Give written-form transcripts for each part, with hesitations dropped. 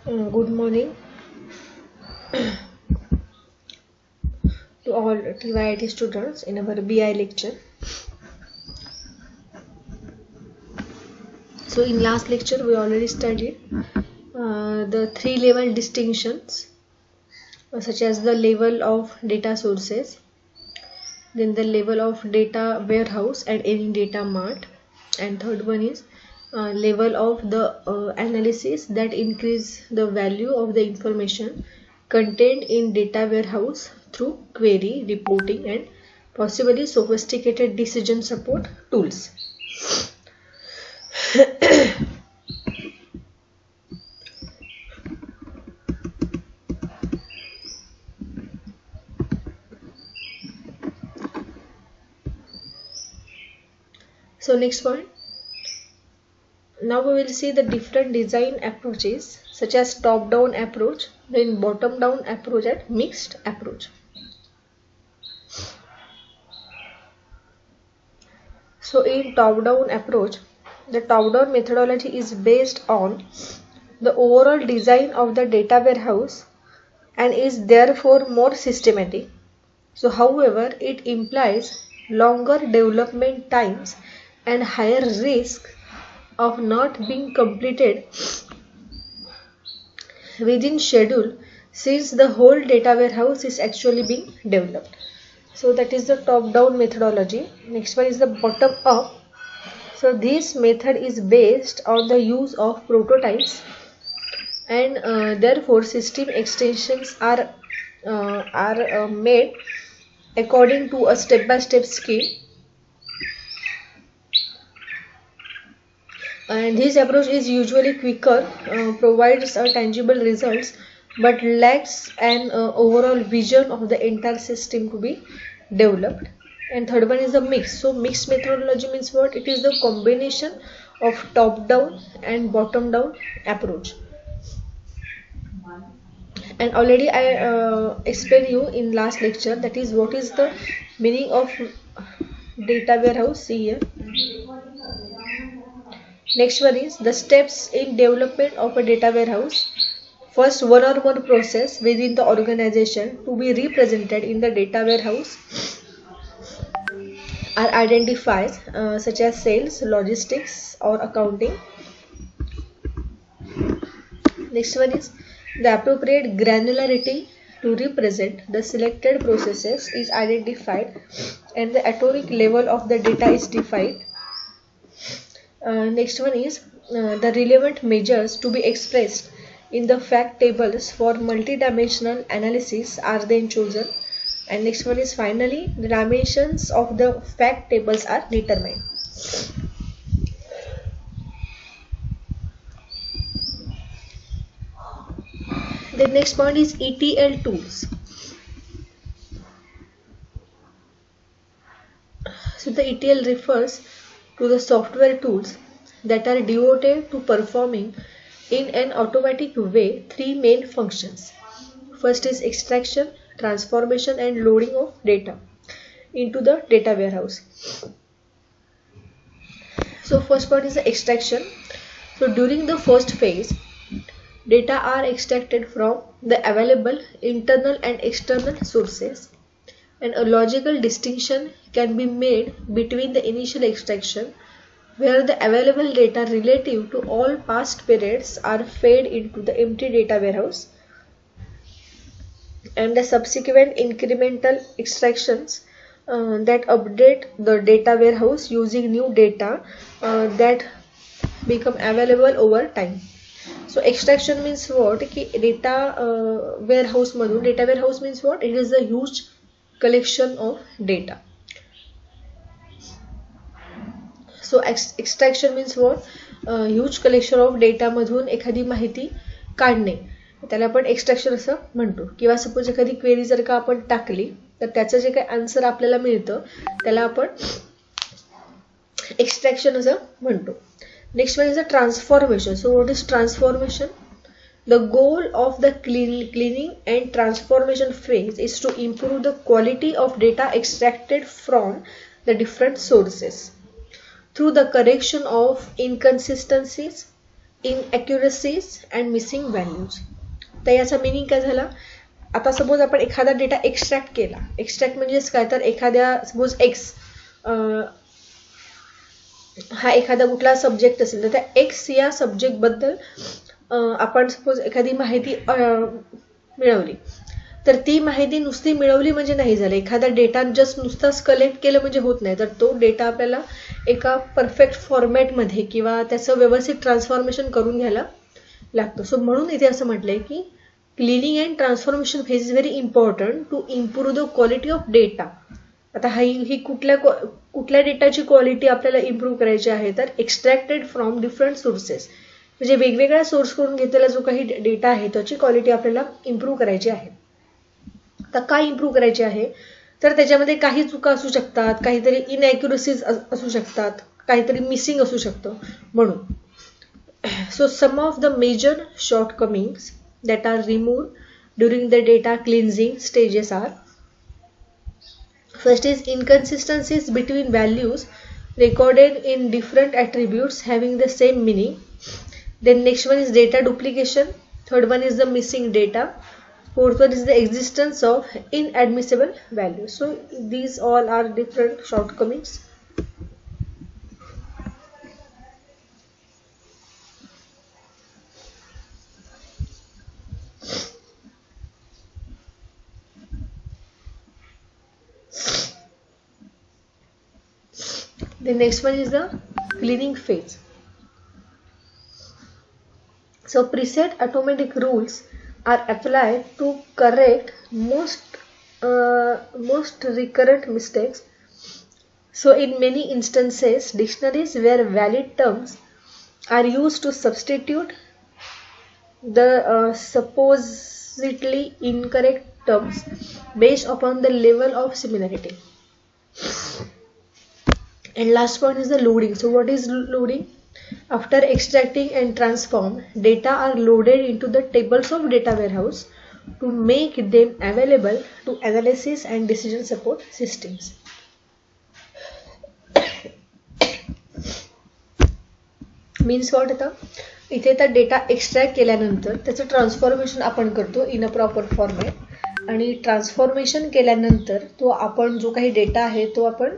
Good morning to all TYIT students in our BI lecture. So in last lecture we already studied the three level distinctions such as the level of data sources, then the level of data warehouse and any data mart, and third one is level of the analysis that increase the value of the information contained in data warehouse through query, reporting and possibly sophisticated decision support tools. So next point. Now we will see the different design approaches such as top-down approach, then bottom-down approach and mixed approach. So in top-down approach, the top-down methodology is based on the overall design of the data warehouse and is therefore more systematic. So however, it implies longer development times and higher risk of not being completed within schedule since the whole data warehouse is actually being developed. So that is the top down methodology. Next one is the bottom up. So this method is based on the use of prototypes and therefore system extensions are made according to a step-by-step scheme. And this approach is usually quicker, provides tangible results, but lacks an overall vision of the entire system to be developed. And third one is the mix. So mixed methodology means what? It is the combination of top down and bottom down approach. And already I explained you in last lecture, that is what is the meaning of data warehouse. See here. Next one is the steps in development of a data warehouse. First, one or more process within the organization to be represented in the data warehouse are identified, such as sales, logistics or accounting. Next one is the appropriate granularity to represent the selected processes is identified and the atomic level of the data is defined. Next one is the relevant measures to be expressed in the fact tables for multidimensional analysis are then chosen. And next one is finally the dimensions of the fact tables are determined. The next point is ETL tools. So the ETL refers to the software tools that are devoted to performing in an automatic way three main functions. First is extraction, transformation and loading of data into the data warehouse. So first part is the extraction. So during the first phase, data are extracted from the available internal and external sources, and a logical distinction can be made between the initial extraction, where the available data relative to all past periods are fed into the empty data warehouse, and the subsequent incremental extractions that update the data warehouse using new data that become available over time. So extraction means what? Data warehouse means what? It is a huge collection of data. So extraction means what? Huge collection of data मधून एखादी माहिती काढणे, त्याला आपण extraction असं म्हणतो. किंवा suppose एखादी क्वेरी जर का आपण टाकली तर त्याचं जे काही आन्सर आपल्याला मिळतं त्याला आपण एक्सट्रॅक्शन असं म्हणतो. Next one is the transformation. So what is transformation? The goal of the cleaning and transformation phase is to improve the quality of data extracted from the different sources through the correction of inconsistencies, inaccuracies and missing values. तर याचा meaning काय झाला, आता suppose आपण एखादा data extract केला, extract म्हणजेच काय तर एखाद्या सपोज एक्स हा एखादा कुठला सब्जेक्ट असेल तर त्या एक्स या सब्जेक्ट बद्दल आपण सपोज एखादी माहिती मिळवली, तर ती माहिती नुसती मिळवली म्हणजे नाही झालं, एखादा डेटा जस्ट नुसताच कलेक्ट केलं म्हणजे होत नाही, तर तो डेटा आपल्याला एका परफेक्ट फॉर्मॅटमध्ये किंवा त्याचं व्यवस्थित ट्रान्सफॉर्मेशन करून घ्यायला लागतं. सो म्हणून इथे असं म्हटलंय की cleaning and transformation phase is very important to improve the quality of data. आता ही कुठल्या डेटाची क्वालिटी आपल्याला इम्प्रूव्ह करायची आहे, तर एक्स्ट्रॅक्टेड फ्रॉम डिफरंट सोर्सेस, म्हणजे वेगवेगळ्या सोर्स करून घेतलेला जो काही डेटा आहे त्याची क्वालिटी आपल्याला इम्प्रूव्ह करायची आहे. आता काय इम्प्रूव्ह करायची आहे, तर त्याच्यामध्ये काही चुका असू शकतात, काहीतरी इनॲक्युरसीज असू शकतात, काहीतरी मिसिंग असू शकतं. म्हणून so some of the major shortcomings that are removed during the data cleansing stages are: first is inconsistencies between values recorded in different attributes having the same meaning. Then next one is data duplication. Third one is the missing data. Fourth one is the existence of inadmissible values. So these all are different shortcomings. The next one is the cleaning phase. So preset automatic rules are applied to correct most recurrent mistakes. So in many instances, dictionaries where valid terms are used to substitute the supposedly incorrect terms based upon the level of similarity. And last point is the loading. So what is loading? After extracting and transform, data are loaded into the tables of data warehouse to make them available to analysis and decision support systems. Means what आता इथे तर data extract केल्यानंतर त्याचं transformation आपण करतो इन a proper format, आणि transformation केल्यानंतर तो आपण जो काही डेटा आहे तो आपण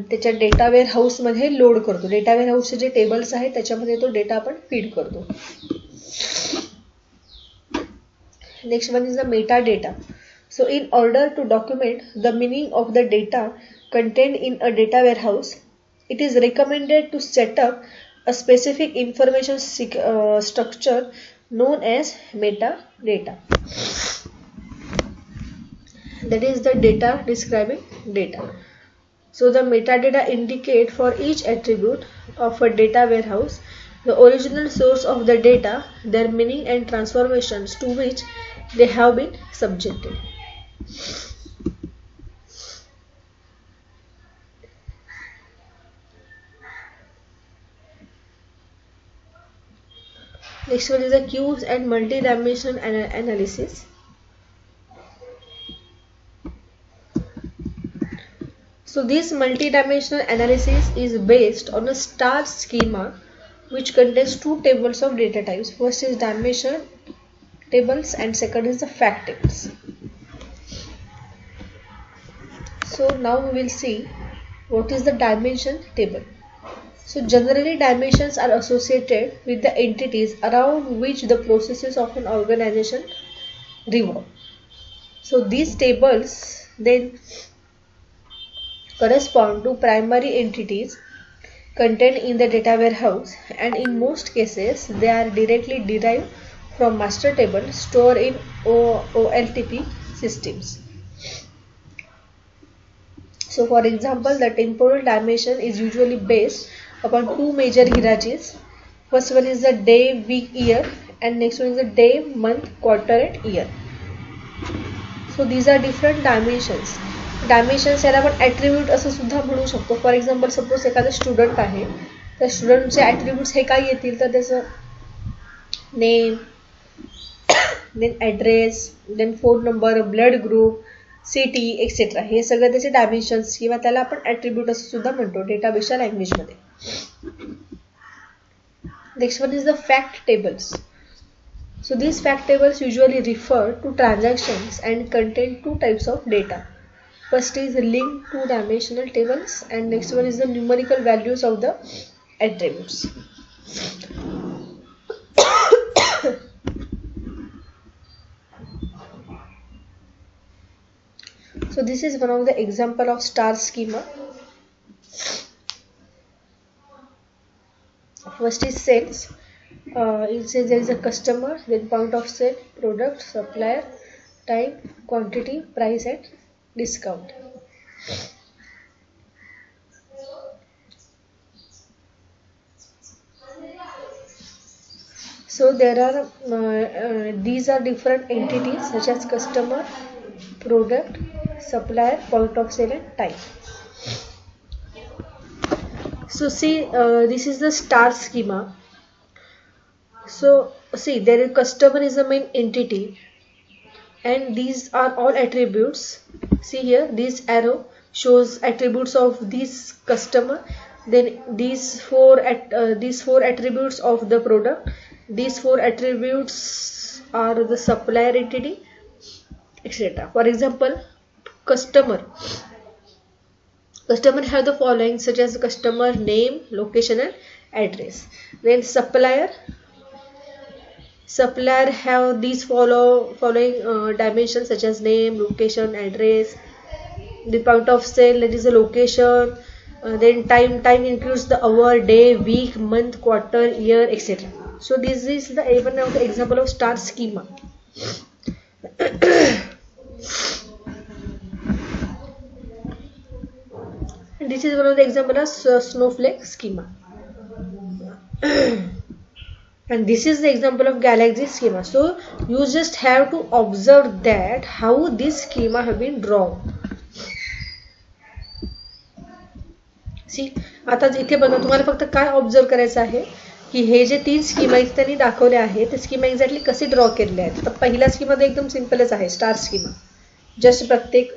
त्याच्या डेटा वेअर हाऊसमध्ये लोड करतो. डेटा वेअर हाऊसचे जे टेबल्स आहेत त्याच्यामध्ये तो डेटा आपण फीड करतो. Next one is the meta data. So in order to document the meaning of the data content in a data warehouse, it is recommended to set up a specific information structure known as metadata. That is the data describing data. So the metadata indicate for each attribute of a data warehouse the original source of the data, their meaning and transformations to which they have been subjected. Next one is the cubes and multi-dimensional analysis. So this multi-dimensional analysis is based on a star schema which contains two tables of data types. First is dimension tables and second is the fact tables. So now we will see what is the dimension table. So generally dimensions are associated with the entities around which the processes of an organization revolve. So these tables then correspond to primary entities contained in the data warehouse, and in most cases they are directly derived from master table stored in OLTP systems. So for example, the temporal dimension is usually based upon two major hierarchies. First one is the day, week, year, and next one is the day, month, quarter and year. So these are different dimensions. Dimensions याला आपण attribute असं सुद्धा म्हणू शकतो. For example suppose एखादा student आहे, त्या स्टुडंटचे ॲट्रिब्यूट्स हे काय येतील, तर त्याचं name, then address, then phone number, blood group, city etcetera, हे सगळं त्याचे डायमेन्शन्स किंवा त्याला आपण ॲट्रिब्यूट असं सुद्धा म्हणतो डेटाबेसच्या लँग्वेजमध्ये. Next one is the fact tables. So these fact tables usually refer to transactions and contain two types of data. First is linked two dimensional tables, and next one is the numerical values of the attributes. So this is one of the example of star schema. First is sales. It says there is a customer, then point of sale, product, supplier, time, quantity, price and discount. So there are these are different entities such as customer, product, supplier, point of sale and time. So see, this is the star schema. So see, there is customer is the main entity, and these are all attributes. See here, this arrow shows attributes of this customer. Then these four attributes of the product. These four attributes are the supplier entity, etc. For example, customer have the following such as customer name, location and address. Then supplier have these following dimensions such as name, location, address. The point of sale, that is the location. Then time includes the hour, day, week, month, quarter, year, etc. So this is the one of the example of star schema. This is one of the example of snowflake schema. And this is the example of galaxy schema. So you just have to observe that how this schema have been drawn. See, आता इथे बघा, तुम्हाला फक्त काय observe करायचं आहे की हे जे तीन स्कीमा त्यांनी दाखवले आहेत ते स्कीमा एक्झॅक्टली कसे ड्रॉ केलेले आहेत. तर पहिला स्कीमा एकदम सिंपलच आहे, स्टार स्कीमा. जस्ट प्रत्येक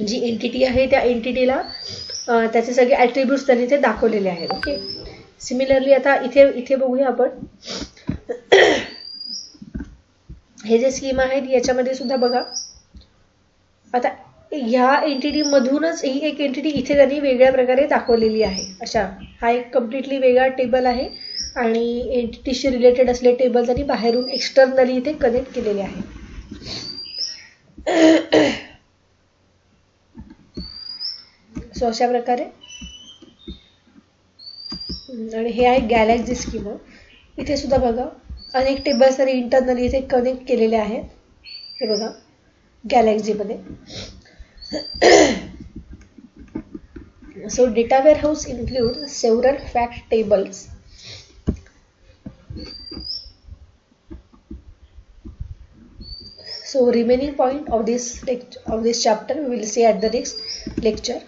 जी एंटिटी आहे त्या एंटिटीला त्याचे सगळे ॲट्रिब्यूट्स त्यांनी ते दाखवलेले आहेत. ओके, सिमिलरली आता इथे बघूया आपण. हे जे स्कीमा आहेत याच्यामध्ये सुद्धा बघा, आता ह्या एंटिटी मधूनच ही एक एंटिटी इथे त्यांनी वेगळ्या प्रकारे दाखवलेली आहे. अशा हा एक कम्प्लिटली वेगळा टेबल आहे आणि एंटिटीशी रिलेटेड असले टेबल त्यांनी बाहेरून एक्सटर्नली इथे कनेक्ट केलेले आहे. सो अशा प्रकारे, आणि हे आहे गॅलेक्सी स्कीमा. इथे सुद्धा बघा अनेक टेबल्स त्यांनी इंटरनली इथे कनेक्ट केलेले आहेत. हे बघा गॅलेक्सी मध्ये. So data warehouse includes several fact tables. So remaining point of this chapter we will see at the next lecture.